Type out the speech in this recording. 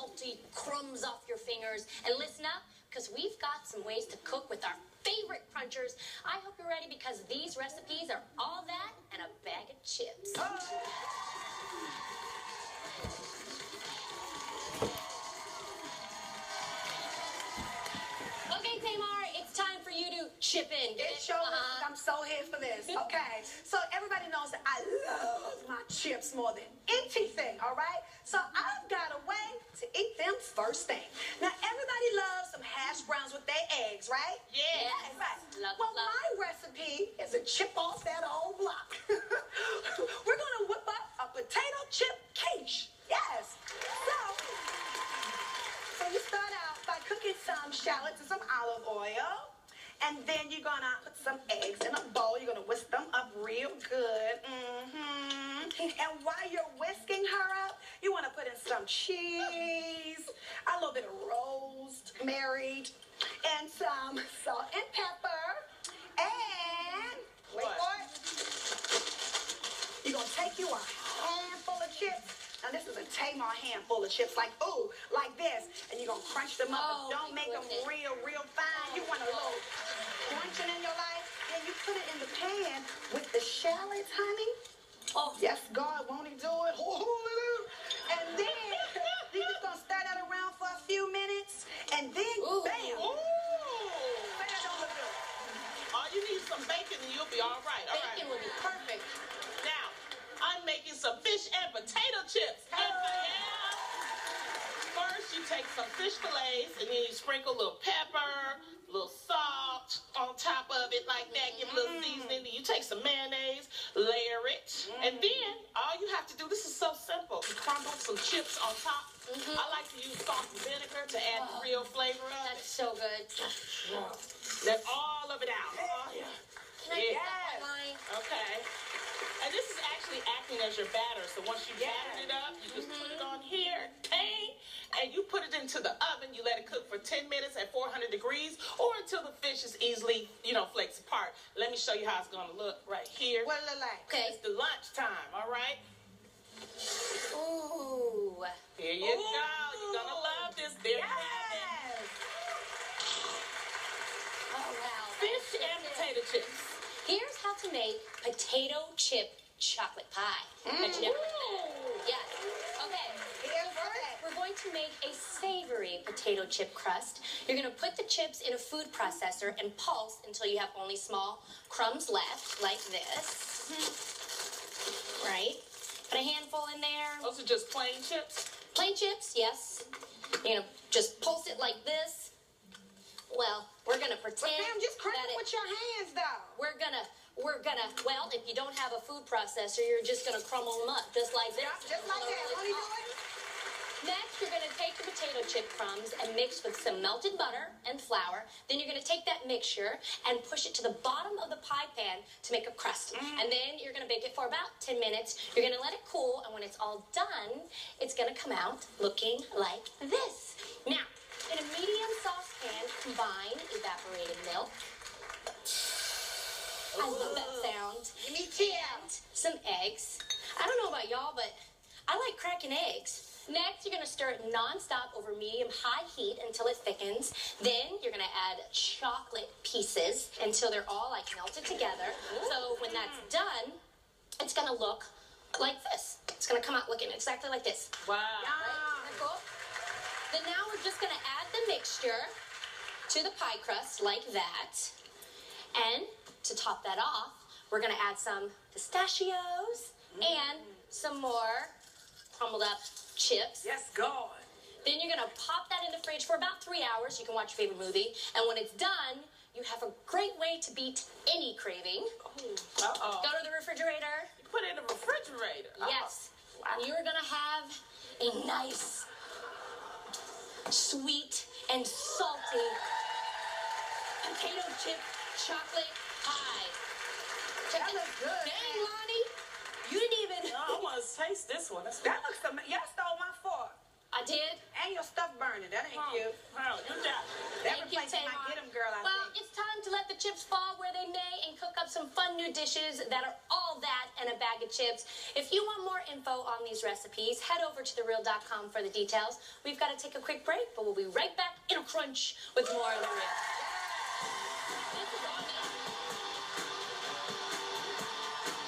salty crumbs off your fingers. And listen up, because we've got some ways to cook with our favorite crunchers. I hope you're ready because these recipes are all that and a bag of chips. Okay, Tamar, it's time for you to chip in. It sure is. I'm so here for this. Okay, so everybody knows that I love my chips more than anything, all right? So I've got a way to eat them first thing. Now, everybody loves some hash browns with their eggs, right? Yeah. Right. Love, Well, love. my recipe is a chip off that old block. We're going to whip up a potato chip quiche. Yes. So you start out by cooking some shallots in some olive oil. And then you're going to put some eggs in a bowl. You're going to whisk them up real good. And while you're whisking her up, you want to put in some cheese, a little bit of rosemary, and some salt and pepper. And, wait for it. You're going to take you a handful of chips. Now, this is a Tamar handful of chips, like, ooh, like this. And you're going to crunch them up. Oh, But don't make them real fine. You want a little crunching in your life. Then you put it in the pan with the shallots, honey. Oh, Yes, God, won't he do it? And then you're just going to stir that around for a few minutes. And then, Ooh. bam. Ooh. Bam, don't look good. All you need is some bacon and you'll be all right. All right. bacon would be perfect. Now, I'm making some fish and potato chips. Yes, I am. First, you take some fish fillets and then you sprinkle a little pepper, a little salt on top of it like that. Give it a little seasoning. Then you take some mayonnaise, layer it. And then all you have to do, this is so simple, you crumble some chips on top. I like to use salt and vinegar to add the real flavor of That's it. so good. Let all of it out. Can I get that one, Mike? Okay. And this is actually acting as your batter. So once you batter it up, you just put it on here, bang, and you put it into the oven. You let it cook for 10 minutes at 400 degrees or until the fish is easily, flakes apart. Let me show you how it's going to look right here. What it look like? Okay. It's the lunchtime, all right? Ooh. Here you go. You're going to love this. There you have it. Yes. Oh, wow. Fish and potato chips. Here's how to make potato chip chocolate pie. Bet you never heard that. Yes. Okay. Here's First, what? we're going to make a savory potato chip crust. You're going to put the chips in a food processor and pulse until you have only small crumbs left, like this. Right? Put a handful in there. Those are just plain chips. Plain chips, yes. You're going to just pulse it like this. Well, we're going to But pretend Pam, just crank that it with your hands, though. we're gonna, well, if you don't have a food processor, you're just gonna crumble them up, just like this. Just like that. What are you doing? Next, you're gonna take the potato chip crumbs and mix with some melted butter and flour. Then you're gonna take that mixture and push it to the bottom of the pie pan to make a crust. And then you're gonna bake it for about 10 minutes. You're gonna let it cool, and when it's all done, it's gonna come out looking like this. Now, in a medium saucepan, combine evaporated milk. I love that sound. Me too. And some eggs. I don't know about y'all, but I like cracking eggs. Next, you're going to stir it nonstop over medium-high heat until it thickens. Then you're going to add chocolate pieces until they're all like melted together. So when that's done, it's going to look like this. It's going to come out looking exactly like this. Wow. Right? Isn't that cool? Then now we're just going to add the mixture to the pie crust like that. And to top that off, we're going to add some pistachios and some more crumbled up chips. Yes, God. Then you're going to pop that in the fridge for about 3 hours. You can watch your favorite movie. And when it's done, you have a great way to beat any craving. Uh-oh. Go to the refrigerator. You put it in the refrigerator. Yes. And you're going to have a nice, sweet, and salty potato chip chocolate pie. That looks good. Dang, Lonnie. You didn't even... I want to taste this one. That looks amazing. Y'all stole my fork. I did. And your stuff burning. That ain't cute. Wow, good job. That Thank you, replaces my Tamar. get 'em girl, I Well, think. it's time to let the chips fall where they may and cook up some fun new dishes that are all that and a bag of chips. If you want more info on these recipes, head over to TheReal.com for the details. We've got to take a quick break, but we'll be right back in a crunch with more of The Real.